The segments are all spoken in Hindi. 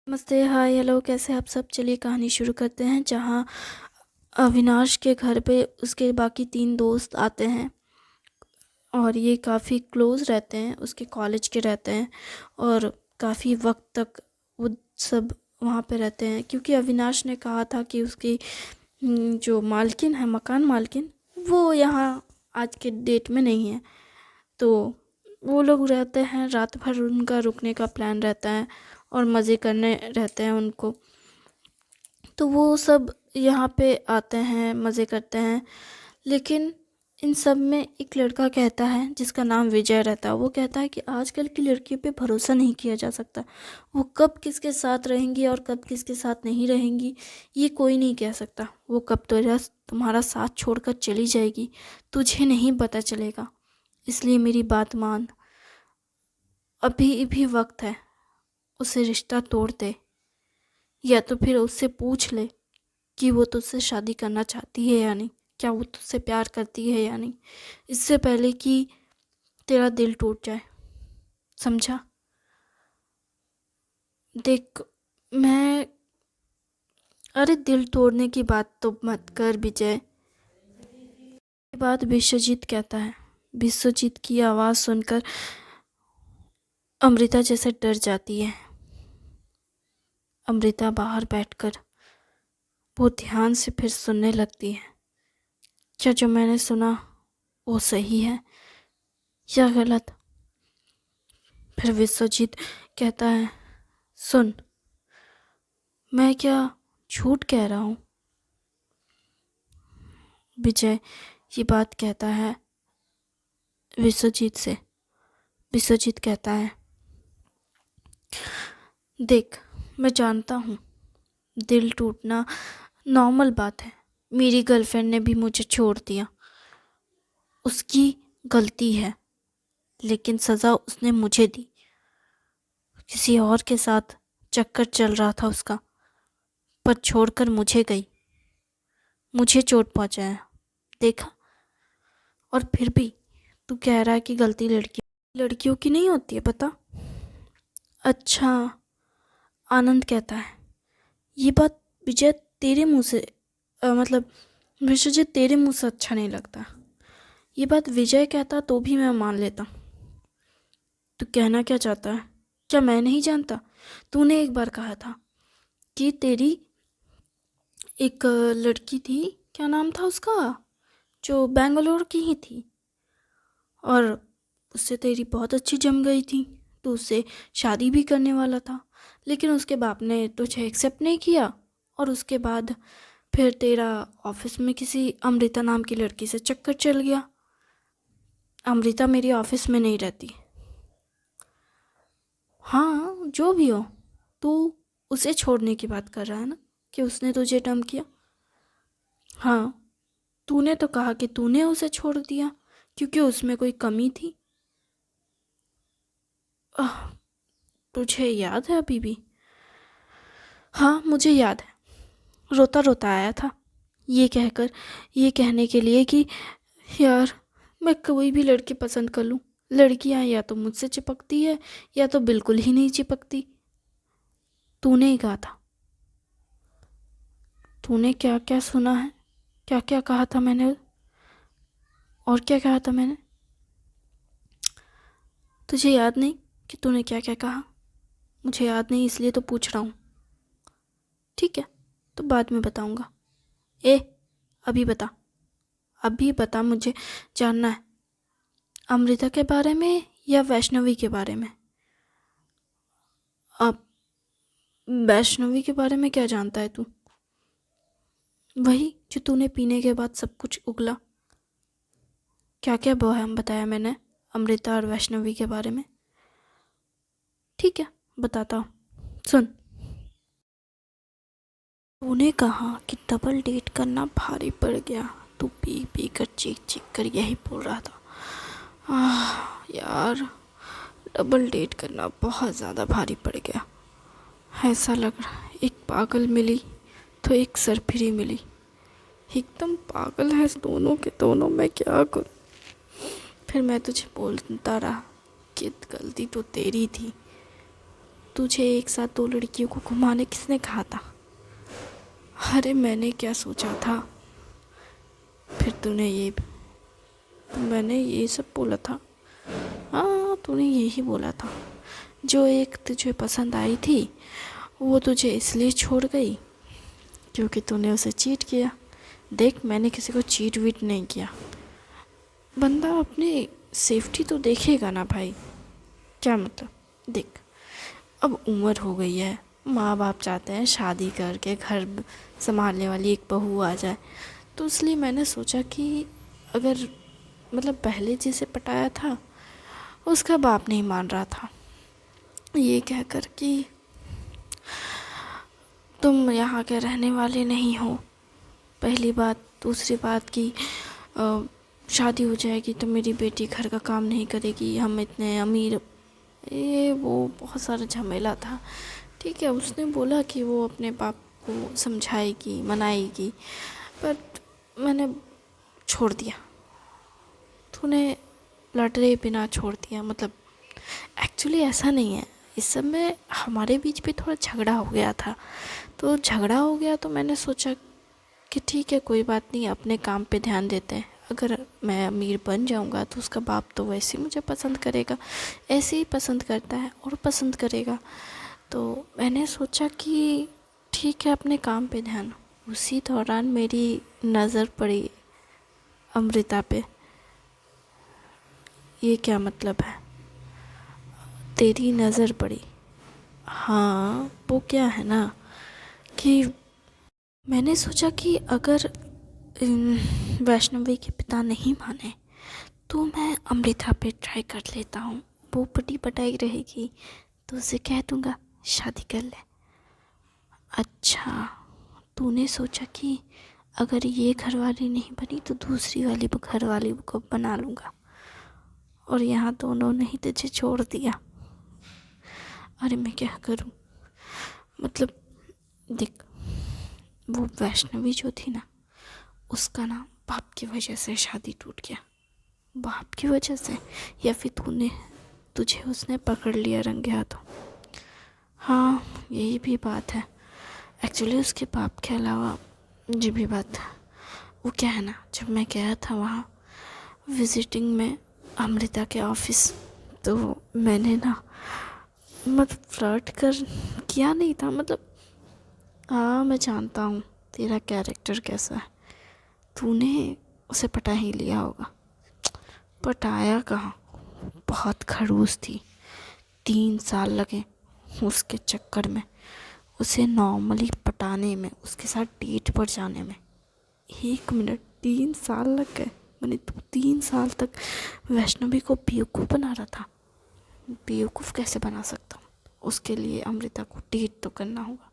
नमस्ते, हाय, हेलो, कैसे आप सब। चलिए कहानी शुरू करते हैं। जहाँ अविनाश के घर पे उसके बाकी 3 दोस्त आते हैं और ये काफ़ी क्लोज रहते हैं, उसके कॉलेज के रहते हैं और काफ़ी वक्त तक वो सब वहाँ पे रहते हैं, क्योंकि अविनाश ने कहा था कि उसकी जो मालकिन है, मकान मालकिन, वो यहाँ आज के डेट में नहीं है। तो वो लोग रहते हैं, रात भर उनका रुकने का प्लान रहता है और मज़े करने रहते हैं उनको। तो वो सब यहाँ पे आते हैं, मज़े करते हैं। लेकिन इन सब में एक लड़का कहता है, जिसका नाम विजय रहता है, वो कहता है कि आजकल की लड़कियों पे भरोसा नहीं किया जा सकता। वो कब किसके साथ रहेंगी और कब किसके साथ नहीं रहेंगी, ये कोई नहीं कह सकता। वो कब तुम्हारा साथ छोड़कर चली जाएगी, तुझे नहीं पता चलेगा। इसलिए मेरी बात मान, अभी भी वक्त है, उसे रिश्ता तोड़ दे, या तो फिर उससे पूछ ले कि वो तुझसे शादी करना चाहती है या नहीं, क्या वो तुझसे प्यार करती है या नहीं, इससे पहले कि तेरा दिल टूट जाए। समझा? देख, मैं अरे दिल तोड़ने की बात तो मत कर विजय। ये बात विश्वजीत कहता है। विश्वजीत की आवाज़ सुनकर अमृता जैसे डर जाती है। अमृता बाहर बैठकर वो ध्यान से फिर सुनने लगती है। क्या जो मैंने सुना वो सही है या गलत? फिर विश्वजीत कहता है, सुन, मैं क्या झूठ कह रहा हूँ? विजय ये बात कहता है विश्वजीत से। विश्वजीत कहता है, देख, मैं जानता हूँ दिल टूटना नॉर्मल बात है। मेरी गर्लफ्रेंड ने भी मुझे छोड़ दिया, उसकी गलती है, लेकिन सज़ा उसने मुझे दी। किसी और के साथ चक्कर चल रहा था उसका, पर छोड़कर मुझे गई, मुझे चोट पहुँचाया, देखा। और फिर भी तू कह रहा है कि गलती लड़कियों की नहीं होती है, पता? अच्छा, आनंद कहता है, ये बात विजय तेरे मुंह से मतलब विश्वजीत तेरे मुंह से अच्छा नहीं लगता। ये बात विजय कहता तो भी मैं मान लेता। तू कहना क्या चाहता है? क्या मैं नहीं जानता? तूने एक बार कहा था कि तेरी एक लड़की थी, क्या नाम था उसका, जो बेंगलोर की ही थी, और उससे तेरी बहुत अच्छी जम गई थी। तो उससे शादी भी करने वाला था, लेकिन उसके बाप ने तुझे एक्सेप्ट नहीं किया। और उसके बाद फिर तेरा ऑफिस में किसी अमृता नाम की लड़की से चक्कर चल गया। अमृता मेरी ऑफिस में नहीं रहती। हाँ, जो भी हो, तू उसे छोड़ने की बात कर रहा है ना, कि उसने तुझे डंप किया? हाँ, तूने तो कहा कि तूने उसे छोड़ दिया क्योंकि उसमें कोई कमी थी। आह, तुझे याद है अभी भी? हाँ, मुझे याद है। रोता रोता आया था, ये कहने के लिए कि यार, मैं कोई भी लड़की पसंद कर लूँ, लड़कियाँ या तो मुझसे चिपकती है या तो बिल्कुल ही नहीं चिपकती। तूने ही कहा था। तूने क्या क्या सुना है, क्या क्या कहा था मैंने, और क्या कहा था मैंने? तुझे याद नहीं कि तूने क्या क्या कहा? मुझे याद नहीं, इसलिए तो पूछ रहा हूँ। ठीक है, तो बाद में बताऊँगा। ए, अभी बता, अभी बता, मुझे जानना है। अमृता के बारे में या वैष्णवी के बारे में? अब वैष्णवी के बारे में क्या जानता है तू? वही जो तूने पीने के बाद सब कुछ उगला। क्या क्या बहम बताया मैंने अमृता और वैष्णवी के बारे में? ठीक है, बताता हूँ, सुन। तूने कहा कि डबल डेट करना भारी पड़ गया। तू पी पी कर चीख चीख कर यही बोल रहा था। यार, डबल डेट करना बहुत ज़्यादा भारी पड़ गया। ऐसा लग रहा है एक पागल मिली तो एक सरफिरी मिली। एकदम पागल है दोनों के दोनों, मैं क्या करूं? फिर मैं तुझे बोलता रहा कि गलती तो तेरी थी, तुझे एक साथ दो लड़कियों को घुमाने किसने कहा था? अरे मैंने क्या सोचा था? फिर मैंने ये सब बोला था। हाँ, तूने यही बोला था। जो एक तुझे पसंद आई थी वो तुझे इसलिए छोड़ गई क्योंकि तूने उसे चीट किया। देख, मैंने किसी को चीट वीट नहीं किया। बंदा अपनी सेफ्टी तो देखेगा ना भाई। क्या मतलब? देख, अब उम्र हो गई है, माँ बाप चाहते हैं शादी करके घर संभालने वाली एक बहू आ जाए, तो इसलिए मैंने सोचा कि अगर मतलब पहले जिसे पटाया था उसका बाप नहीं मान रहा था, ये कहकर कि तुम यहाँ के रहने वाले नहीं हो, पहली बात। दूसरी बात कि शादी हो जाएगी तो मेरी बेटी घर का काम नहीं करेगी, हम इतने अमीर, ये वो बहुत सारा झमेला था। ठीक है, उसने बोला कि वो अपने बाप को समझाएगी, मनाएगी, बट मैंने छोड़ दिया। तूने लड़े बिना छोड़ दिया। मतलब एक्चुअली ऐसा नहीं है, इस सब में हमारे बीच भी थोड़ा झगड़ा हो गया था। तो झगड़ा हो गया तो मैंने सोचा कि ठीक है, कोई बात नहीं, अपने काम पे ध्यान देते हैं। अगर मैं अमीर बन जाऊंगा तो उसका बाप तो वैसे ही मुझे पसंद करेगा, ऐसे ही पसंद करता है और पसंद करेगा। तो मैंने सोचा कि ठीक है, अपने काम पे ध्यान। उसी दौरान मेरी नज़र पड़ी अमृता पे। ये क्या मतलब है? तेरी नज़र पड़ी? हाँ, वो क्या है ना कि मैंने सोचा कि अगर वैष्णवी के पिता नहीं माने तो मैं अमृता पे ट्राई कर लेता हूँ। वो पटी पटाई रहेगी तो उसे कह दूँगा शादी कर ले। अच्छा, तूने सोचा कि अगर ये घरवाली नहीं बनी तो दूसरी वाली घरवाली को बना लूँगा, और यहाँ दोनों ने ही तुझे छोड़ दिया। अरे मैं क्या करूँ? मतलब देख, वो वैष्णवी जो थी ना, उसका ना बाप की वजह से शादी टूट गया। बाप की वजह से, या फिर तुझे उसने पकड़ लिया रंगे हाथों? हाँ, यही भी बात है। एक्चुअली उसके बाप के अलावा ये भी बात है। वो क्या है ना, जब मैं गया था वहाँ विजिटिंग में अमृता के ऑफिस, तो मैंने ना मतलब फ्लर्ट किया नहीं था। मतलब हाँ, मैं जानता हूँ तेरा कैरेक्टर कैसा है। तूने उसे पटा ही लिया होगा। पटाया कहाँ, बहुत खड़ूस थी। 3 साल लगे उसके चक्कर में, उसे नॉर्मली पटाने में, उसके साथ डेट पर जाने में। 1 मिनट, 3 साल लग गए। मैंने 3 साल तक वैष्णवी को बेवकूफ़ बना रहा था। बेवकूफ़ कैसे बना सकता हूँ? उसके लिए अमृता को डेट तो करना होगा।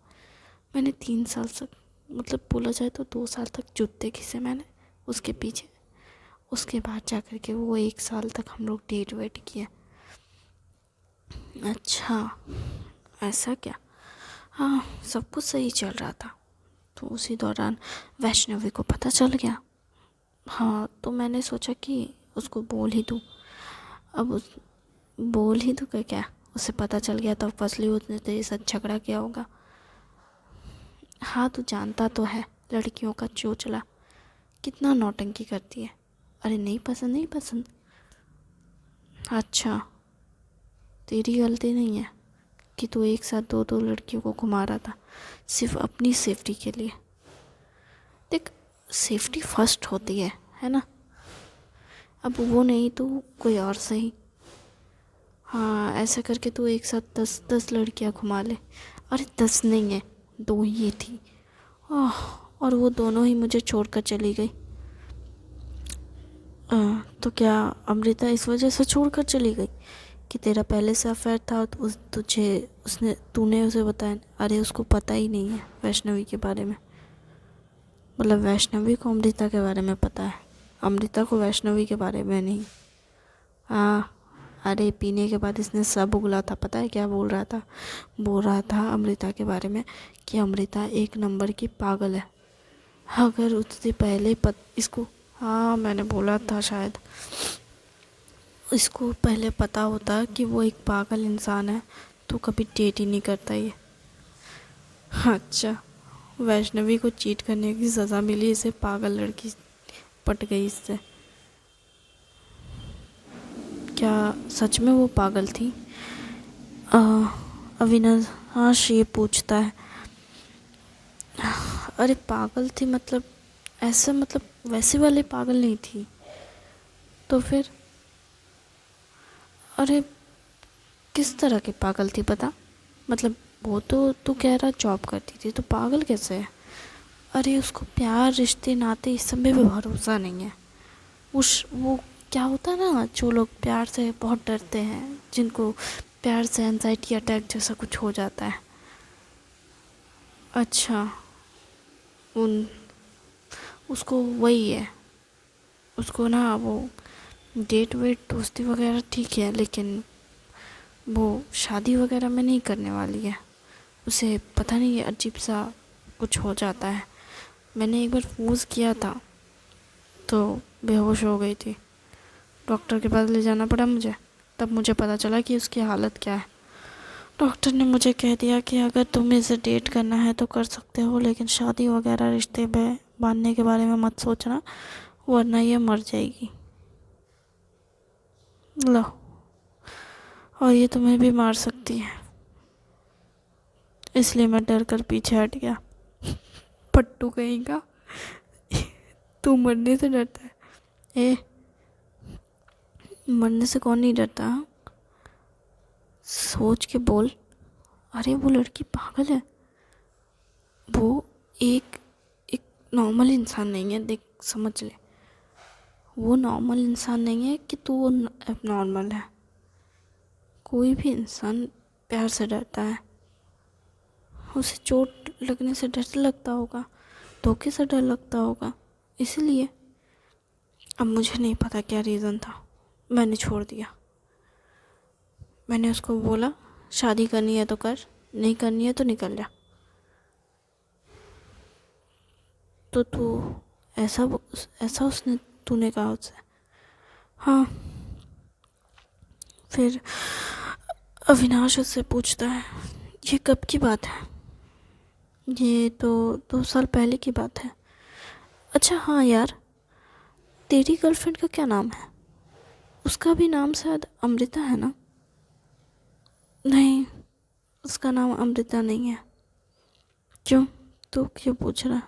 मैंने 3 साल तक, मतलब बोला जाए तो 2 साल तक जूते घिसे मैंने उसके पीछे। उसके बाद जा कर के वो 1 साल तक हम लोग डेट वेट किए। अच्छा, ऐसा क्या? हाँ, सब कुछ सही चल रहा था। तो उसी दौरान वैष्णवी को पता चल गया। हाँ, तो मैंने सोचा कि उसको बोल ही दूँ। अब बोल ही दूँ क्या? उसे पता चल गया तो फसली उसने तेरे साथ झगड़ा किया होगा। हाँ, तू जानता तो है लड़कियों का चोचला कितना नौटंकी करती है। अरे नहीं पसंद, नहीं पसंद। अच्छा, तेरी गलती नहीं है कि तू एक साथ दो दो लड़कियों को घुमा रहा था सिर्फ अपनी सेफ्टी के लिए। देख, सेफ्टी फर्स्ट होती है ना? अब वो नहीं तो कोई और सही। हाँ, ऐसा करके तू एक साथ 10 लड़कियां घुमा ले। अरे 10 नहीं है, 2 ही थी। और वो दोनों ही मुझे छोड़कर चली गई। तो क्या अमृता इस वजह से छोड़कर चली गई कि तेरा पहले से अफेयर था तो तूने उसे बताया? अरे उसको पता ही नहीं है वैष्णवी के बारे में। मतलब वैष्णवी को अमृता के बारे में पता है, अमृता को वैष्णवी के बारे में नहीं। हाँ, अरे पीने के बाद इसने सब उगला था। पता है क्या बोल रहा था? बोल रहा था अमृता के बारे में कि अमृता 1 नंबर की पागल है। अगर उससे पहले इसको, हाँ मैंने बोला था शायद, इसको पहले पता होता कि वो एक पागल इंसान है तो कभी डेट ही नहीं करता ये। अच्छा, वैष्णवी को चीट करने की सज़ा मिली, इसे पागल लड़की पट गई इससे। क्या सच में वो पागल थी? अविनाश ये पूछता है। अरे पागल थी मतलब ऐसा, मतलब वैसे वाले पागल नहीं थी तो फिर? अरे किस तरह की पागल थी पता? मतलब वो तो तू कह रहा जॉब करती थी, तो पागल कैसे है? अरे उसको प्यार, रिश्ते, नाते इस सब में भी भरोसा नहीं है। वो क्या होता है ना, जो लोग प्यार से बहुत डरते हैं, जिनको प्यार से एंजाइटी अटैक जैसा कुछ हो जाता है। अच्छा, उन उसको वही है, उसको ना वो डेट वेट दोस्ती वगैरह ठीक है, लेकिन वो शादी वगैरह में नहीं करने वाली है। उसे पता नहीं है, अजीब सा कुछ हो जाता है। मैंने एक बार फोर्स किया था तो बेहोश हो गई थी। डॉक्टर के पास ले जाना पड़ा मुझे, तब मुझे पता चला कि उसकी हालत क्या है। डॉक्टर ने मुझे कह दिया कि अगर तुम्हें इसे डेट करना है तो कर सकते हो, लेकिन शादी वगैरह रिश्ते में बांधने के बारे में मत सोचना, वरना ये मर जाएगी। लो, और ये तुम्हें भी मार सकती है। इसलिए मैं डर कर पीछे हट गया। पट्टू कहीं का। तू मरने से डरता है? ए, मरने से कौन नहीं डरता? सोच के बोल। अरे वो लड़की पागल है। वो एक एक नॉर्मल इंसान नहीं है, देख समझ ले। वो नॉर्मल इंसान नहीं है कि तू नॉर्मल है। कोई भी इंसान प्यार से डरता है। उसे चोट लगने से डर लगता होगा, धोखे से डर लगता होगा, इसलिए। अब मुझे नहीं पता क्या रीज़न था, मैंने छोड़ दिया। मैंने उसको बोला शादी करनी है तो कर, नहीं करनी है तो निकल जा। तो तू ऐसा ऐसा उसने तूने कहा उससे? हाँ। फिर अविनाश उससे पूछता है, ये कब की बात है? ये तो 2 साल पहले की बात है। अच्छा हाँ यार, तेरी गर्लफ्रेंड का क्या नाम है? उसका भी नाम शायद अमृता है ना? नहीं, उसका नाम अमृता नहीं है। क्यों, तू क्यों पूछ रहा?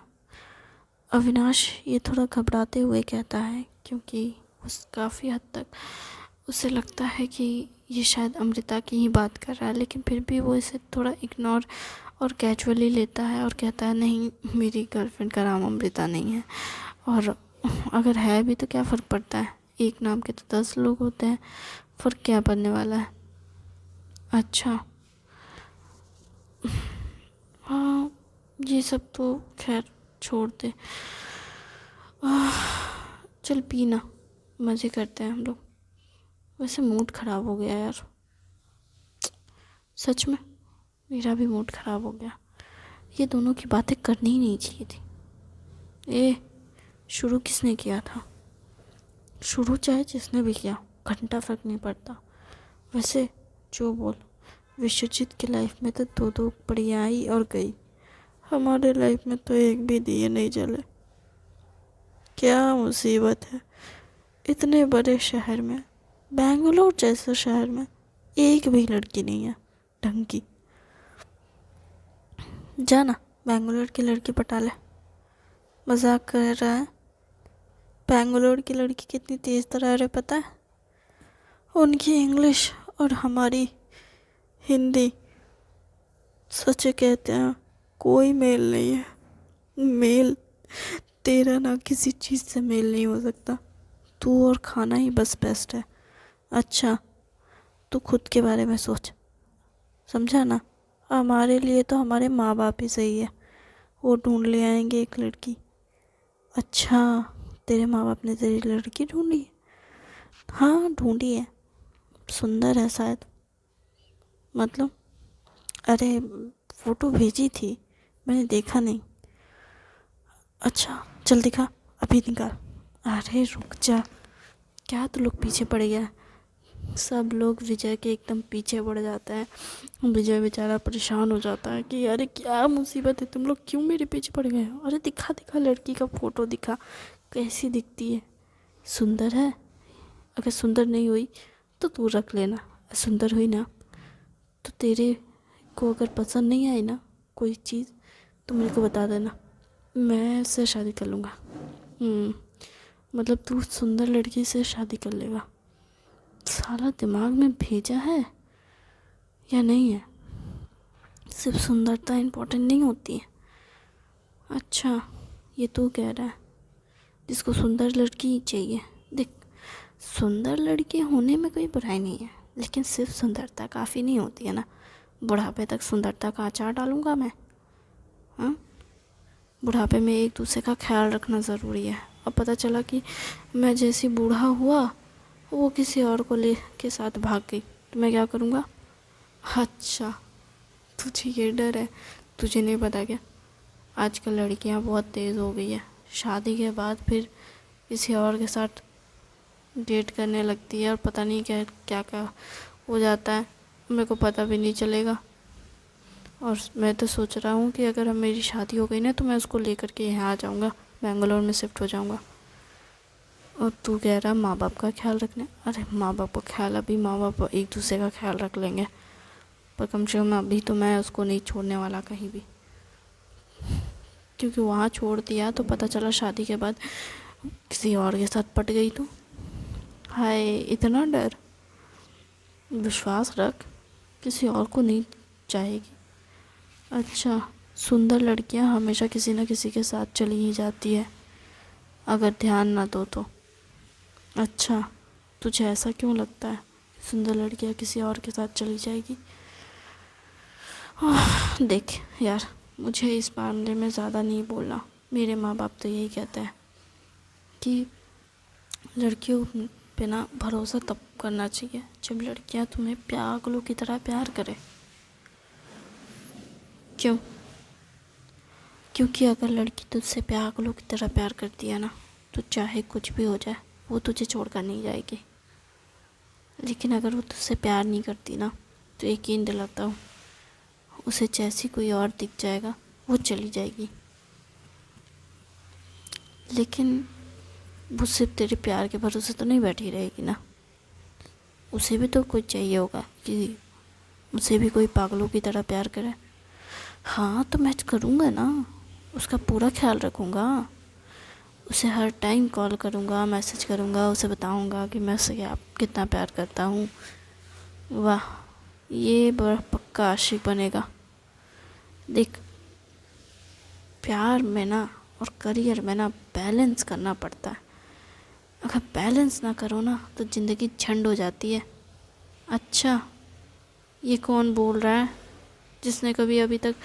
अविनाश ये थोड़ा घबराते हुए कहता है, क्योंकि उस काफ़ी हद तक उसे लगता है कि ये शायद अमृता की ही बात कर रहा है, लेकिन फिर भी वो इसे थोड़ा इग्नोर और कैजुअली लेता है और कहता है नहीं, मेरी गर्लफ्रेंड का नाम अमृता नहीं है। और अगर है भी तो क्या फ़र्क पड़ता है, एक नाम के तो 10 लोग होते हैं, फ़र्क क्या पड़ने वाला है। अच्छा हाँ, ये सब तो खैर छोड़ दे। चल पीना, मज़े करते हैं हम लोग। वैसे मूड ख़राब हो गया यार, सच में मेरा भी मूड ख़राब हो गया। ये दोनों की बातें करनी ही नहीं चाहिए थी। ए, शुरू किसने किया था? शुरू चाहे जिसने भी किया, घंटा फ़र्क नहीं पड़ता। वैसे जो बोल, विश्वजीत की लाइफ में तो 2-2 पड़ियाँ आई और गई, हमारे लाइफ में तो एक भी दिए नहीं जले। क्या मुसीबत है, इतने बड़े शहर में, बेंगलोर जैसे शहर में एक भी लड़की नहीं है ढंग की। जाना बेंगलोर की लड़की पटा ले। मजाक कर रहा है? बेंगलोर की लड़की कितनी तेज़ तर्रार है पता है? उनकी इंग्लिश और हमारी हिंदी, सच कहते हैं कोई मेल नहीं है। मेल तेरा ना किसी चीज़ से मेल नहीं हो सकता। तू और खाना ही बस बेस्ट है। अच्छा, तू खुद के बारे में सोच, समझा ना? हमारे लिए तो हमारे माँ बाप ही सही है, वो ढूंढ ले आएंगे एक लड़की। अच्छा, तेरे माँ बाप ने तेरी लड़की ढूंढी? हाँ ढूंढी है, सुंदर है शायद। मतलब अरे फ़ोटो भेजी थी, मैंने देखा नहीं। अच्छा चल दिखा, अभी निकाल। अरे रुक जा, क्या तू लोग पीछे पड़ गया? सब लोग विजय के एकदम पीछे पड़ जाते हैं। विजय बेचारा परेशान हो जाता है कि अरे क्या मुसीबत है, तुम लोग क्यों मेरे पीछे पड़ गए हो? अरे दिखा दिखा लड़की का फ़ोटो दिखा, कैसी दिखती है, सुंदर है? अगर सुंदर नहीं हुई तो तू रख लेना, सुंदर हुई ना तो तेरे को अगर पसंद नहीं आई ना कोई चीज़ तो मेरे को बता देना, मैं उससे शादी कर लूँगा। मतलब तू सुंदर लड़की से शादी कर लेगा? साला दिमाग में भेजा है या नहीं है? सिर्फ सुंदरता इम्पोर्टेंट नहीं होती है। अच्छा, ये तू कह रहा है जिसको सुंदर लड़की ही चाहिए। देख, सुंदर लड़की होने में कोई बुराई नहीं है, लेकिन सिर्फ सुंदरता काफ़ी नहीं होती है ना। बुढ़ापे तक सुंदरता का अचार डालूँगा मैं? हाँ, बुढ़ापे में एक दूसरे का ख्याल रखना ज़रूरी है। अब पता चला कि मैं जैसी बूढ़ा हुआ वो किसी और को ले के साथ भाग गई तो मैं क्या करूँगा? अच्छा, तुझे ये डर है? तुझे नहीं पता क्या, आजकल लड़कियां बहुत तेज़ हो गई है, शादी के बाद फिर किसी और के साथ डेट करने लगती है और पता नहीं क्या क्या क्या हो जाता है, मेरे को पता भी नहीं चलेगा। और मैं तो सोच रहा हूँ कि अगर मेरी शादी हो गई ना तो मैं उसको लेकर के यहाँ आ जाऊँगा, बेंगलोर में शिफ्ट हो जाऊँगा। और तू कह रहा माँ बाप का ख्याल रखने? अरे माँ बाप का ख्याल, अभी माँ बाप एक दूसरे का ख्याल रख लेंगे, पर कम से कम अभी तो मैं उसको नहीं छोड़ने वाला कहीं भी, क्योंकि वहाँ छोड़ दिया तो पता चला शादी के बाद किसी और के साथ पट गई तो हाय, इतना डर? विश्वास रख, किसी और को नहीं चाहेगी। अच्छा, सुंदर लड़कियां हमेशा किसी न किसी के साथ चली ही जाती है अगर ध्यान ना दो तो। अच्छा, तुझे ऐसा क्यों लगता है सुंदर लड़कियां किसी और के साथ चली जाएगी? देख यार, मुझे इस मामले में ज़्यादा नहीं बोलना। मेरे माँ बाप तो यही कहते हैं कि लड़कियों पे ना भरोसा तब करना चाहिए जब लड़कियां तुम्हें पागलों की तरह प्यार करें। क्यों? क्योंकि अगर लड़की तुझसे पागलों की तरह प्यार करती है ना तो चाहे कुछ भी हो जाए वो तुझे छोड़कर नहीं जाएगी। लेकिन अगर वो तुझसे प्यार नहीं करती ना तो यकीन दिलाता हूँ उसे जैसी कोई और दिख जाएगा वो चली जाएगी। लेकिन वो सिर्फ तेरे प्यार के भरोसे तो नहीं बैठी रहेगी ना, उसे भी तो कोई चाहिए होगा कि उसे भी कोई पागलों की तरह प्यार करे। हाँ तो मैं करूँगा ना, उसका पूरा ख्याल रखूँगा, उसे हर टाइम कॉल करूँगा, मैसेज करूँगा, उसे बताऊँगा कि मैं उसे कितना प्यार करता हूँ। वाह, ये बड़ा पक्का आशिक बनेगा। देख, प्यार में ना और करियर में ना बैलेंस करना पड़ता है। अगर बैलेंस ना करो ना तो ज़िंदगी झंड हो जाती है। अच्छा, ये कौन बोल रहा है जिसने कभी अभी तक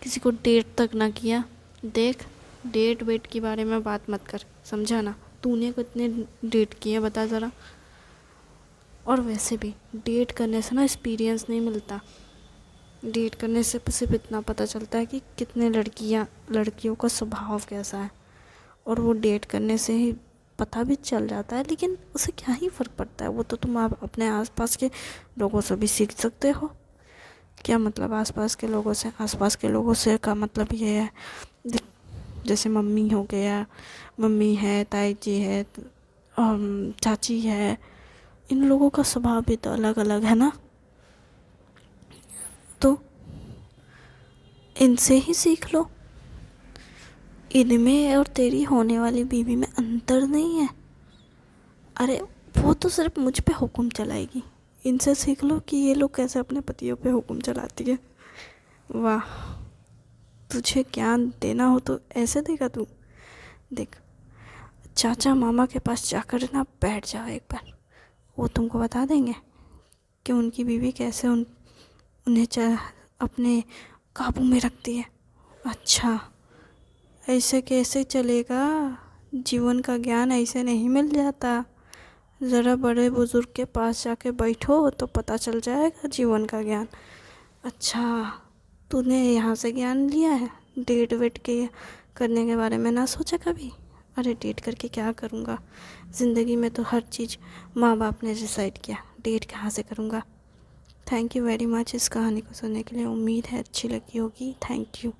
किसी को डेट तक ना किया? देख, डेट वेट के बारे में बात मत कर, समझा ना? तूने कितने डेट किए बता ज़रा। और वैसे भी डेट करने से ना एक्सपीरियंस नहीं मिलता, डेट करने से सिर्फ इतना पता चलता है कि कितने लड़कियों का स्वभाव कैसा है, और वो डेट करने से ही पता भी चल जाता है। लेकिन उसे क्या ही फ़र्क पड़ता है, वो तो तुम आप अपने आसपास के लोगों से भी सीख सकते हो। क्या मतलब आसपास के लोगों से? आसपास के लोगों से का मतलब ये है, जैसे मम्मी हो गया, मम्मी है, ताई जी है, चाची है, इन लोगों का स्वभाव भी तो अलग अलग है ना, तो इनसे ही सीख लो। इनमें और तेरी होने वाली बीवी में अंतर नहीं है। अरे वो तो सिर्फ मुझ पे हुक्म चलाएगी, इनसे सीख लो कि ये लोग कैसे अपने पतियों पे हुक्म चलाती है। वाह, तुझे ज्ञान देना हो तो ऐसे देगा तू। देख, चाचा मामा के पास जाकर ना बैठ जाओ एक बार, वो तुमको बता देंगे कि उनकी बीवी कैसे उन्हें अपने काबू में रखती है। अच्छा, ऐसे कैसे चलेगा? जीवन का ज्ञान ऐसे नहीं मिल जाता। ज़रा बड़े बुज़ुर्ग के पास जाके बैठो तो पता चल जाएगा जीवन का ज्ञान। अच्छा, तूने यहाँ से ज्ञान लिया है? डेट वेट के करने के बारे में ना सोचा कभी? अरे डेट करके क्या करूँगा, ज़िंदगी में तो हर चीज़ माँ बाप ने डिसाइड किया, डेट कहाँ से करूँगा। थैंक यू वेरी मच इस कहानी को सुनने के लिए। उम्मीद है अच्छी लगी होगी। Thank you.